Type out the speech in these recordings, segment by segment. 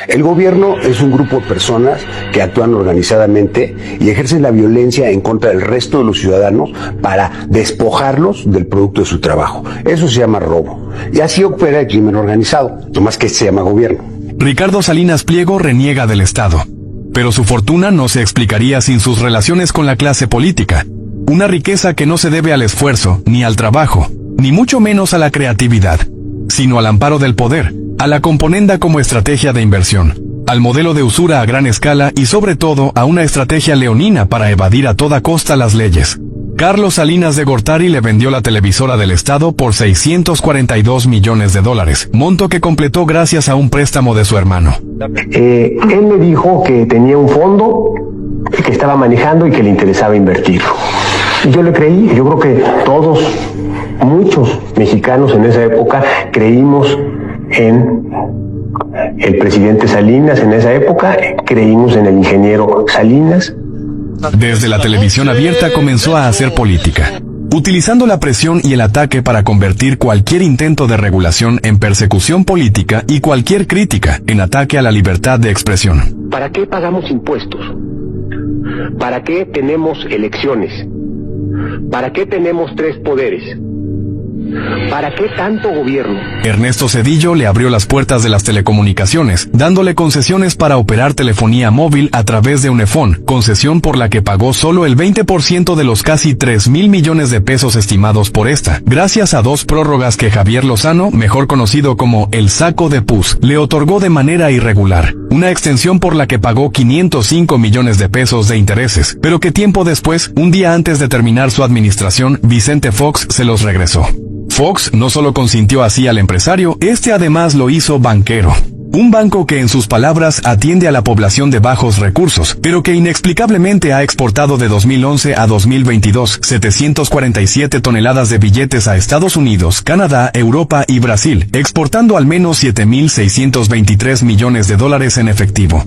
El gobierno es un grupo de personas que actúan organizadamente y ejercen la violencia en contra del resto de los ciudadanos para despojarlos del producto de su trabajo. Eso se llama robo. Y así opera el crimen organizado, nomás que este se llama gobierno. Ricardo Salinas Pliego reniega del Estado, pero su fortuna no se explicaría sin sus relaciones con la clase política. Una riqueza que no se debe al esfuerzo, ni al trabajo, ni mucho menos a la creatividad, sino al amparo del poder, a la componenda como estrategia de inversión, al modelo de usura a gran escala y sobre todo a una estrategia leonina para evadir a toda costa las leyes. Carlos Salinas de Gortari le vendió la televisora del Estado por $642 millones, monto que completó gracias a un préstamo de su hermano. Él me dijo que tenía un fondo que estaba manejando y que le interesaba invertir. Y yo le creí. Yo creo que todos, muchos mexicanos en esa época creímos en el presidente Salinas en esa época, creímos en el ingeniero Salinas. Desde la televisión abierta comenzó a hacer política, utilizando la presión y el ataque para convertir cualquier intento de regulación en persecución política y cualquier crítica en ataque a la libertad de expresión. ¿Para qué pagamos impuestos? ¿Para qué tenemos elecciones? ¿Para qué tenemos 3 poderes? ¿Para qué tanto gobierno? Ernesto Zedillo le abrió las puertas de las telecomunicaciones, dándole concesiones para operar telefonía móvil a través de Unefón, concesión por la que pagó solo el 20% de los casi 3,000 millones de pesos estimados por esta, gracias a 2 prórrogas que Javier Lozano, mejor conocido como el Saco de Pus, le otorgó de manera irregular. Una extensión por la que pagó 505 millones de pesos de intereses, pero que tiempo después, un día antes de terminar su administración, Vicente Fox se los regresó. Fox no solo consintió así al empresario, este además lo hizo banquero. Un banco que en sus palabras atiende a la población de bajos recursos, pero que inexplicablemente ha exportado de 2011 a 2022 747 toneladas de billetes a Estados Unidos, Canadá, Europa y Brasil, exportando al menos $7,623 millones en efectivo.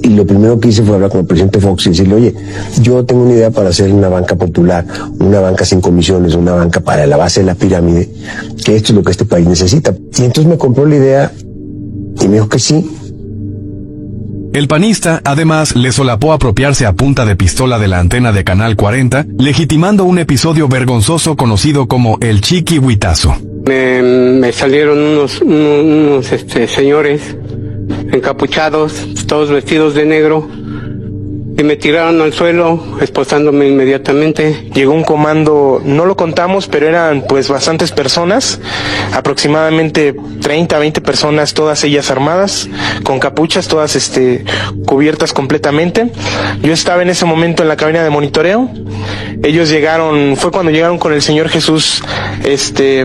Y lo primero que hice fue hablar con el presidente Fox y decirle, oye, yo tengo una idea para hacer una banca popular, una banca sin comisiones, una banca para la base de la pirámide, que esto es lo que este país necesita. Y entonces me compró la idea y me dijo que sí. El panista, además, le solapó apropiarse a punta de pistola de la antena de Canal 40, legitimando un episodio vergonzoso conocido como el chiquihuitazo. Me salieron unos señores encapuchados, todos vestidos de negro, y me tiraron al suelo, esposándome inmediatamente. Llegó un comando, no lo contamos, pero eran pues bastantes personas, aproximadamente 30, 20 personas, todas ellas armadas, con capuchas, todas cubiertas completamente. Yo estaba en ese momento en la cabina de monitoreo. Ellos llegaron, fue cuando llegaron con el señor Jesús, se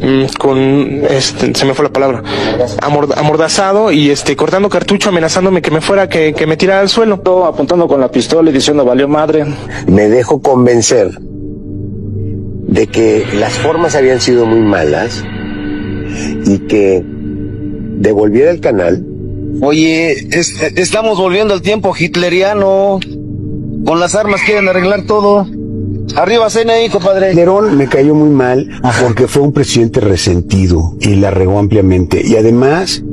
me fue la palabra, amordazado y cortando cartucho, amenazándome que me fuera, que me tirara al suelo. Apuntando con la pistola y diciendo valió madre. Me dejo convencer de que las formas habían sido muy malas y que devolviera el canal. Oye, estamos volviendo al tiempo hitleriano. Con las armas quieren arreglar todo. Arriba CNI, compadre. Calderón me cayó muy mal porque fue un presidente resentido y la regó ampliamente. Y además,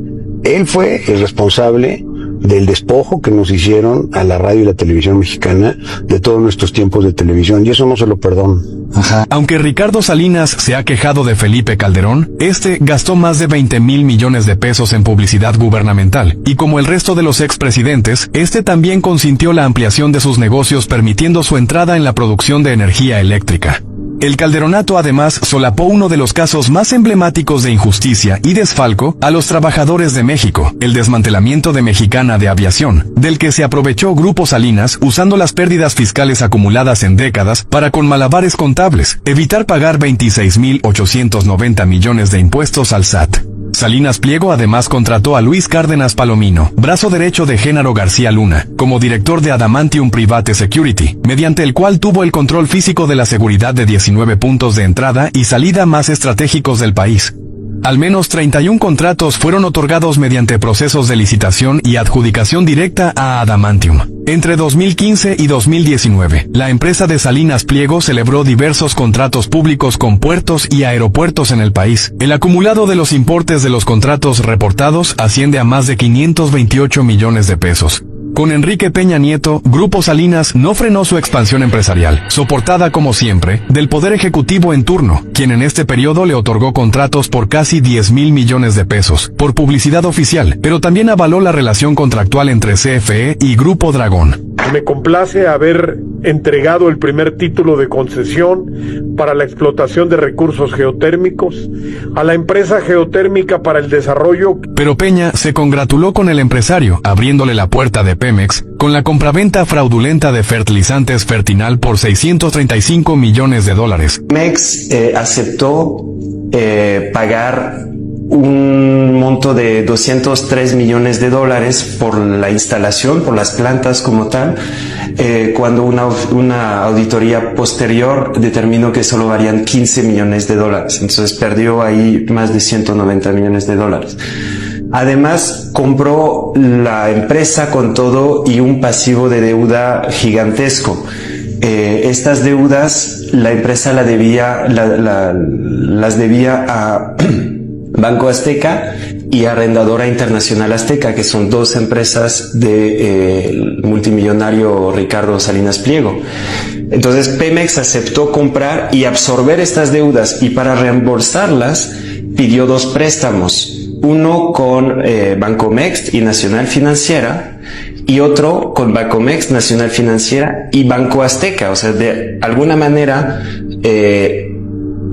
él fue el responsable del despojo que nos hicieron a la radio y la televisión mexicana de todos nuestros tiempos de televisión, y eso no se lo perdono. Aunque Ricardo Salinas se ha quejado de Felipe Calderón, este gastó más de 20,000 millones de pesos en publicidad gubernamental, y como el resto de los expresidentes, este también consintió la ampliación de sus negocios permitiendo su entrada en la producción de energía eléctrica. El calderonato además solapó uno de los casos más emblemáticos de injusticia y desfalco a los trabajadores de México, el desmantelamiento de Mexicana de Aviación, del que se aprovechó Grupo Salinas usando las pérdidas fiscales acumuladas en décadas para con malabares contables, evitar pagar 26,890 millones de impuestos al SAT. Salinas Pliego además contrató a Luis Cárdenas Palomino, brazo derecho de Génaro García Luna, como director de Adamantium Private Security, mediante el cual tuvo el control físico de la seguridad de 19 puntos de entrada y salida más estratégicos del país. Al menos 31 contratos fueron otorgados mediante procesos de licitación y adjudicación directa a Adamantium. Entre 2015 y 2019, la empresa de Salinas Pliego celebró diversos contratos públicos con puertos y aeropuertos en el país. El acumulado de los importes de los contratos reportados asciende a más de 528 millones de pesos. Con Enrique Peña Nieto, Grupo Salinas no frenó su expansión empresarial, soportada como siempre, del Poder Ejecutivo en turno, quien en este periodo le otorgó contratos por casi 10,000 millones de pesos, por publicidad oficial, pero también avaló la relación contractual entre CFE y Grupo Dragón. Me complace haber entregado el primer título de concesión para la explotación de recursos geotérmicos a la empresa geotérmica para el desarrollo. Pero Peña se congratuló con el empresario, abriéndole la puerta de Pemex, con la compraventa fraudulenta de fertilizantes Fertinal por $635 millones. Pemex aceptó pagar un monto de $203 millones por la instalación, por las plantas como tal, cuando una auditoría posterior determinó que solo valían $15 millones. Entonces perdió ahí más de $190 millones. Además, compró la empresa con todo y un pasivo de deuda gigantesco. Estas deudas, la empresa las debía a Banco Azteca y Arrendadora Internacional Azteca, que son dos empresas de multimillonario Ricardo Salinas Pliego. Entonces Pemex aceptó comprar y absorber estas deudas, y para reembolsarlas pidió dos préstamos, uno con Bancomext y Nacional Financiera, y otro con Bancomext, Nacional Financiera y Banco Azteca. O sea, de alguna manera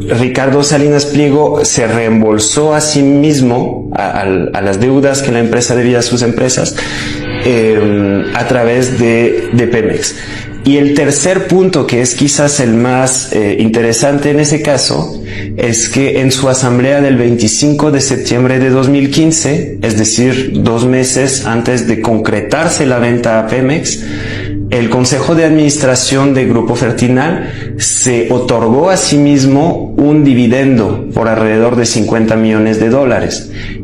Ricardo Salinas Pliego se reembolsó a sí mismo a las deudas que la empresa debía a sus empresas a través de Pemex. Y el tercer punto, que es quizás el más interesante en ese caso, es que en su asamblea del 25 de septiembre de 2015, es decir, 2 meses antes de concretarse la venta a Pemex, el Consejo de Administración de Grupo Fertinal se otorgó a sí mismo un dividendo por alrededor de $50 millones,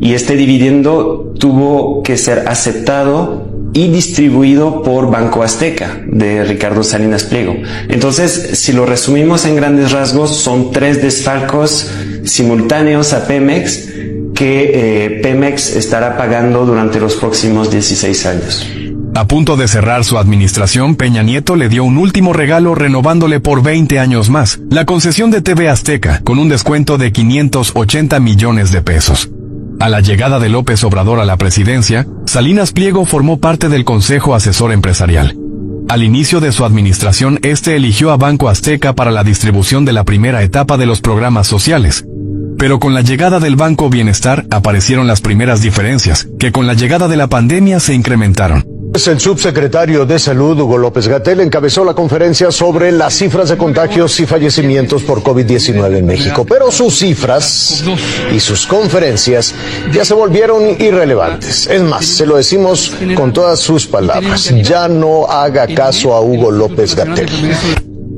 y este dividendo tuvo que ser aceptado y distribuido por Banco Azteca de Ricardo Salinas Pliego. Entonces, si lo resumimos en grandes rasgos, son 3 desfalcos simultáneos a Pemex que Pemex estará pagando durante los próximos 16 años. A punto de cerrar su administración, Peña Nieto le dio un último regalo renovándole por 20 años más, la concesión de TV Azteca, con un descuento de 580 millones de pesos. A la llegada de López Obrador a la presidencia, Salinas Pliego formó parte del Consejo Asesor Empresarial. Al inicio de su administración, eligió a Banco Azteca para la distribución de la primera etapa de los programas sociales. Pero con la llegada del Banco Bienestar aparecieron las primeras diferencias, que con la llegada de la pandemia se incrementaron. El subsecretario de Salud, Hugo López-Gatell, encabezó la conferencia sobre las cifras de contagios y fallecimientos por COVID-19 en México. Pero sus cifras y sus conferencias ya se volvieron irrelevantes. Es más, se lo decimos con todas sus palabras. Ya no haga caso a Hugo López-Gatell.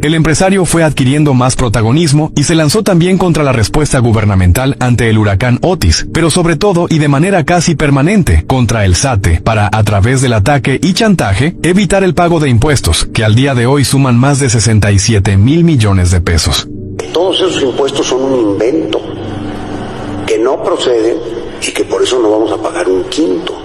El empresario fue adquiriendo más protagonismo y se lanzó también contra la respuesta gubernamental ante el huracán Otis, pero sobre todo y de manera casi permanente contra el SATE, para, a través del ataque y chantaje, evitar el pago de impuestos, que al día de hoy suman más de 67,000 millones de pesos. Todos esos impuestos son un invento, que no proceden y que por eso no vamos a pagar un quinto.